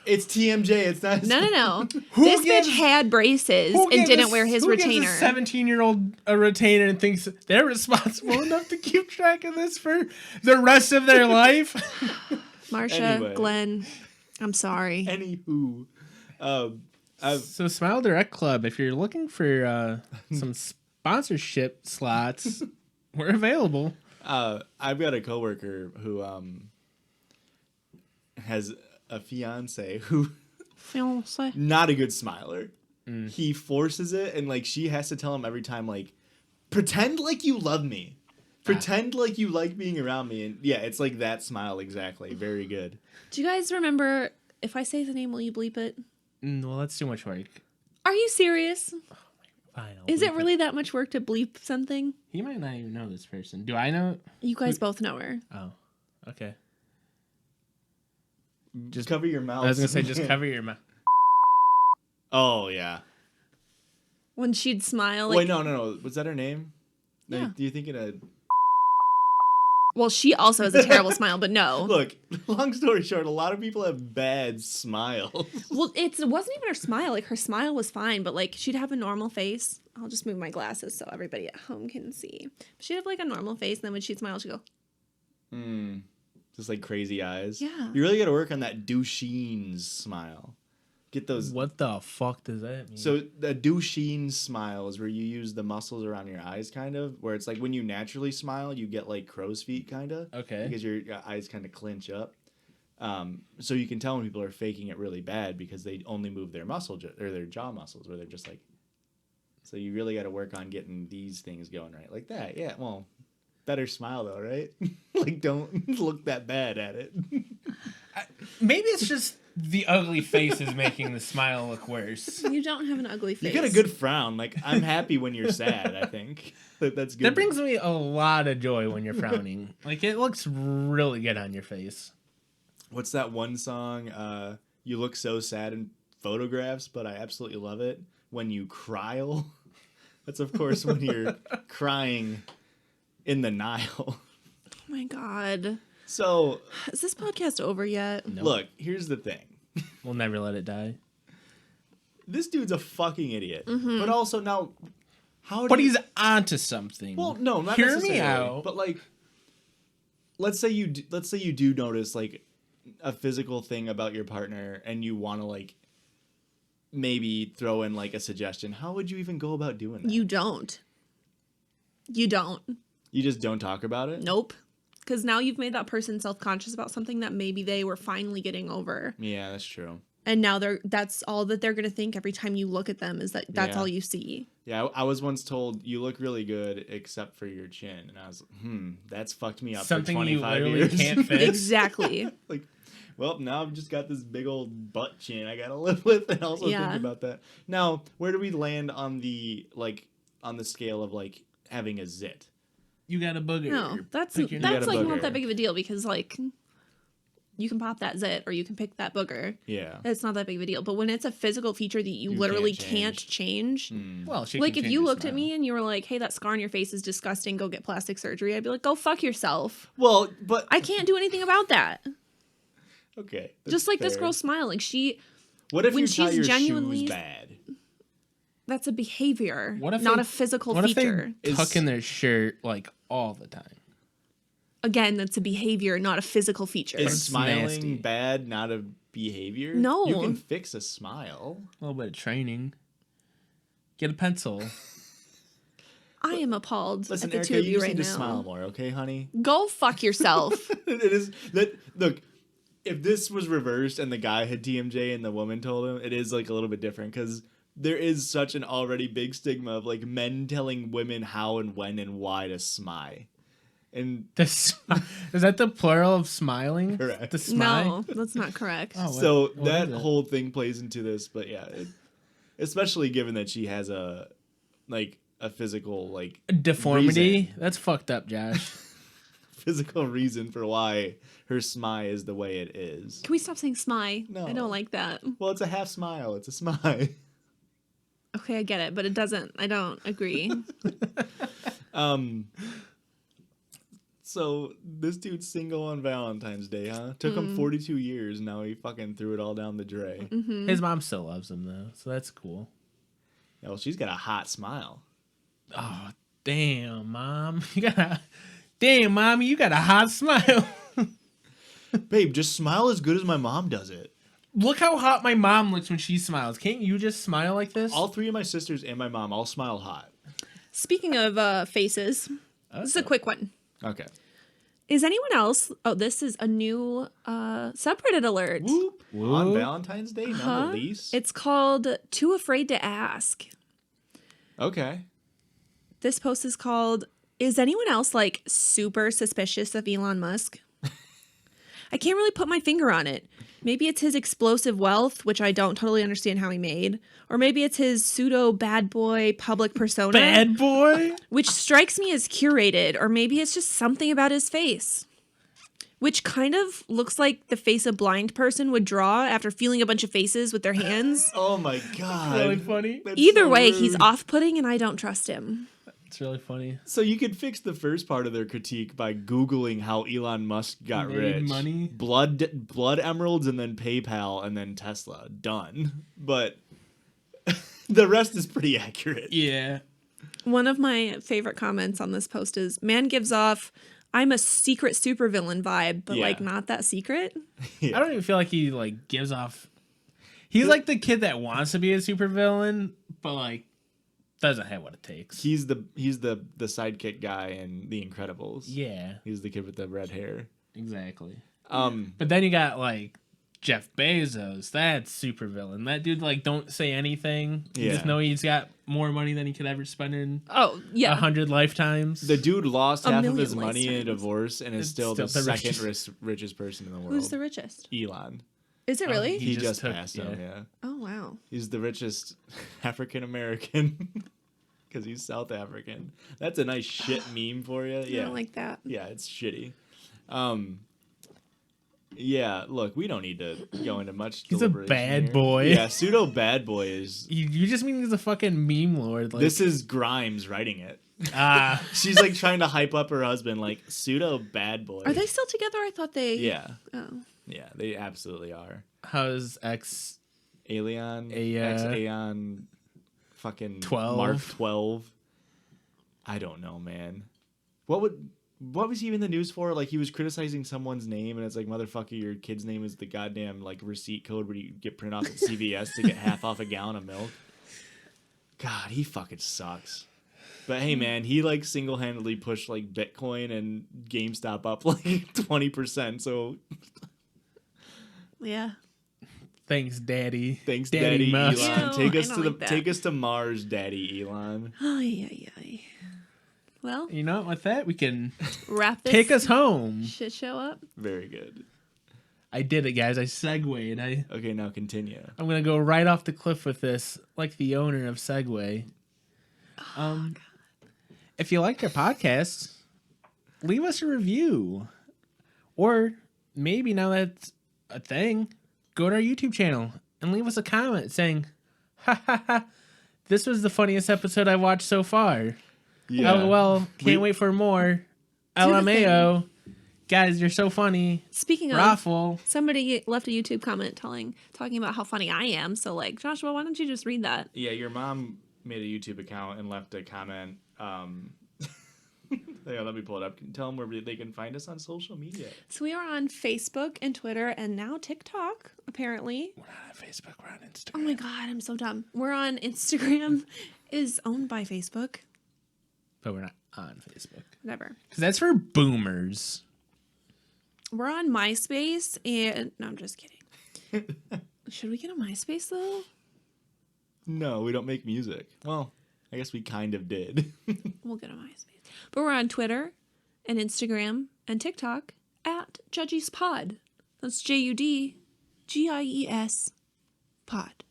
It's TMJ. It's not. No. Who This gives- bitch had braces and didn't wear his retainer. Who gives a 17-year-old a retainer and thinks they're responsible enough to keep track of this for the rest of their life? Marsha, Anyway. Glenn, I'm sorry. Anywho, So Smile Direct Club, if you're looking for some sponsorship slots, we're available. I've got a coworker who has a fiance who Fiancé. not a good smiler. He forces it, and like she has to tell him every time, like, pretend like you love me. Pretend like you like being around me. And yeah, it's like that smile exactly. Very good. Do you guys remember, if I say the name, will you bleep it? Well, that's too much work. Are you serious? Fine, I'll Is bleep it really that much work to bleep something? He might not even know this person. Do I know? You guys both know her. Oh, okay. Just cover your mouth. I was gonna say just cover your mouth. Oh yeah. When she'd smile. Like, Wait, no. Was that her name? Yeah. Like, do you think it a... Well, she also has a terrible smile, but no. Look, long story short, a lot of people have bad smiles. Well, it wasn't even her smile. Like, her smile was fine, but, like, she'd have a normal face. I'll just move my glasses so everybody at home can see. She'd have, like, a normal face, and then when she'd smile, she'd go... Just, like, crazy eyes. Yeah. You really got to work on that Duchesne's smile. Get those... What the fuck does that mean? So, the Duchesne smile is where you use the muscles around your eyes, kind of. Where it's like when you naturally smile, you get, like, crow's feet, kind of. Okay. Because your eyes kind of clench up. So you can tell when people are faking it really bad because they only move their or their jaw muscles, where they're just like... So you really got to work on getting these things going right. Like that, yeah. Well, better smile, though, right? Like, don't look that bad at it. Maybe it's just the ugly face is making the smile look worse. You don't have an ugly face. You got a good frown. Like, I'm happy when you're sad, I think. That's good. That brings me a lot of joy when you're frowning. Like, it looks really good on your face. What's that one song? You look so sad in photographs, but I absolutely love it. When you cry. That's, of course, when you're crying in the Nile. Oh, my God. So... Is this podcast over yet? Nope. Look, here's the thing. We'll never let it die. This dude's a fucking idiot. But also now, But he's onto something. Well, no, not Hear necessarily. me out. But like, let's say you do notice like a physical thing about your partner, and you want to like maybe throw in like a suggestion. How would you even go about doing that? You don't. You just don't talk about it? Nope. Because now you've made that person self-conscious about something that maybe they were finally getting over. Yeah, that's true. And now that's all that they're going to think every time you look at them is that's all you see. Yeah, I was once told, you look really good except for your chin. And I was like, that's fucked me up Something for 25 you literally years. can't fix. Exactly. Like, well, now I've just got this big old butt chin I got to live with and also think about that. Now, where do we land on the scale of like having a zit? You got a booger. No, that's got a like booger. not that big of a deal because like you can pop that zit or you can pick that booger. Yeah. It's not that big of a deal. But when it's a physical feature that you literally can't change. Well, Like if you looked at me and you were like, hey, that scar on your face is disgusting, go get plastic surgery, I'd be like, go fuck yourself. Well, but I can't do anything about that. okay. Just like this fair. girl's smile. Like What if when you tie she's your genuinely- shoes bad? that's a behavior, What if not they- a physical What if feature. they tuck in their shirt like all the time? Again, that's a behavior, not a physical feature. Is It's smiling nasty. bad, not a behavior? No. You can fix a smile. A little bit of training. Get a pencil. I am appalled Listen, at the Erica, two of you you just right need to now. smile more, okay, honey? Go fuck yourself. It is that. Look, if this was reversed and the guy had TMJ and the woman told him, it is like a little bit different because there is such an already big stigma of like men telling women how and when and why to smile. And Is that the plural of smiling? Correct. The smile. No, that's not correct. Oh, so what that is it? whole thing plays into this, but yeah, especially given that she has a physical like Deformity. reason. That's fucked up, Josh. physical reason for why her smile is the way it is. Can we stop saying smy? No. I don't like that. Well, it's a half smile. It's a smile. Okay, I get it, but it doesn't. I don't agree. So this dude's single on Valentine's Day, huh? Took him 42 years, and now he fucking threw it all down the drain. His mom still loves him though, so that's cool. Yeah, well, she's got a hot smile. Oh, damn, mom. Damn, mommy, you got a hot smile. Babe, just smile as good as my mom does it. Look how hot my mom looks when she smiles. Can't you just smile like this? All three of my sisters and my mom all smile hot. Speaking of faces, this is a quick one. Okay. Is anyone else? Oh, this is a new subreddit alert. Whoop. Whoop. On Valentine's Day, not the least. It's called Too Afraid to Ask. Okay. This post is called, is anyone else like super suspicious of Elon Musk? I can't really put my finger on it. Maybe it's his explosive wealth, which I don't totally understand how he made. Or maybe it's his pseudo bad boy public persona. Bad boy? Which strikes me as curated. Or maybe it's just something about his face. Which kind of looks like the face a blind person would draw after feeling a bunch of faces with their hands. Oh my god. Really funny. That's Either so way, rude. he's off-putting and I don't trust him. It's really funny. So you could fix the first part of their critique by Googling how Elon Musk got Made rich. money. Blood emeralds and then PayPal and then Tesla. Done. But the rest is pretty accurate. Yeah. One of my favorite comments on this post is, man gives off, I'm a secret supervillain vibe, but Yeah. like not that secret. I don't even feel like he like gives off. He's like the kid that wants to be a supervillain, but like doesn't have what it takes. He's the sidekick guy in The Incredibles. Yeah, He's the kid with the red hair. exactly. Um But then you got like Jeff Bezos. That's supervillain. That dude like don't say anything. You Yeah. just know he's got more money than he could ever spend in Oh, yeah. 100 lifetimes. the dude lost A half of million his money in a lifetimes. divorce and is It's still the still the second richest person in the world. Who's the richest? Elon. Is it really? he He just just took- passed him, yeah. Oh, wow. He's the richest African American because he's South African. That's a nice shit meme for you. I Yeah. don't like that. Yeah, it's shitty. Yeah, look, we don't need to go into much. He's a deliberation bad here. boy. Yeah, pseudo bad boy is. You just mean he's a fucking meme lord. Like, This is Grimes writing it. ah, She's like trying to hype up her husband, like pseudo bad boy. Are they still together? I thought they... Yeah, Oh. Yeah, they absolutely are. How's X? Alien, Aeon, fucking 12. Mark 12. I don't know, man. What was he in the news for? Like, he was criticizing someone's name, and it's like, motherfucker, your kid's name is the goddamn, like, receipt code where you get printed off at CVS to get half off a gallon of milk. God, he fucking sucks. But hey, man, he, like, single-handedly pushed, like, Bitcoin and GameStop up, like, 20%, so... Yeah. Thanks, Daddy. Thanks, Daddy Musk. Elon. Ew, Take us to Mars, Daddy Elon. Ay. Well, You know, with that, we can wrap this take us home. shit show up. Very good. I did it, guys. I segued. Okay, now continue. I'm going to go right off the cliff with this, like the owner of Segway. If you like our podcast, leave us a review. Or maybe now that's a thing, go to our YouTube channel and leave us a comment saying, ha ha ha, this was the funniest episode I watched so far. Yeah. LOL, can't wait for more. LMAO. Guys, you're so funny. Speaking of, Raffle. somebody left a YouTube comment talking about how funny I am. So, like, Joshua, why don't you just read that? Yeah, your mom made a YouTube account and left a comment. Yeah, let me pull it up. Tell them where they can find us on social media. So we are on Facebook and Twitter and now TikTok, apparently. We're not on Facebook, we're on Instagram. Oh my God, I'm so dumb. We're on Instagram, is owned by Facebook. But we're not on Facebook. Whatever. Because that's for boomers. We're on MySpace and... No, I'm just kidding. Should we get a MySpace, though? No, we don't make music. Well, I guess we kind of did. We'll get a MySpace. But we're on Twitter and Instagram and TikTok at Judgies Pod. That's JUDGIES Pod.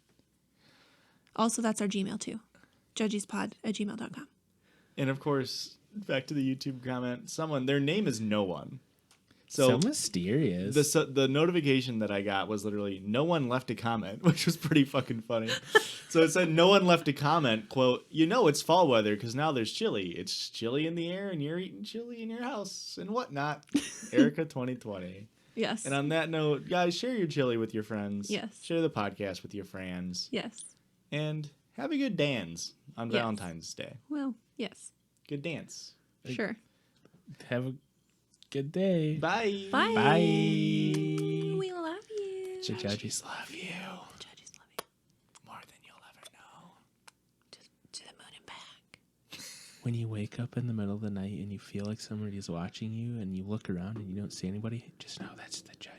Also, that's our Gmail, too. judgiespod@gmail.com. And of course, back to the YouTube comment, their name is no one. So mysterious. The notification that I got was literally no one left a comment, which was pretty fucking funny. So it said no one left a comment, quote, it's fall weather because now there's chili. It's chili in the air and you're eating chili in your house and whatnot. Erica 2020. Yes. And on that note, guys, share your chili with your friends. Yes. Share the podcast with your friends. Yes. And have a good dance on Valentine's Day. Well, yes. Good dance. Sure. Have a good day. Bye. Bye. Bye. We love you. The judges love you. The judges love you. More than you'll ever know. To the moon and back. When you wake up in the middle of the night and you feel like somebody's watching you and you look around and you don't see anybody, just know that's the judge.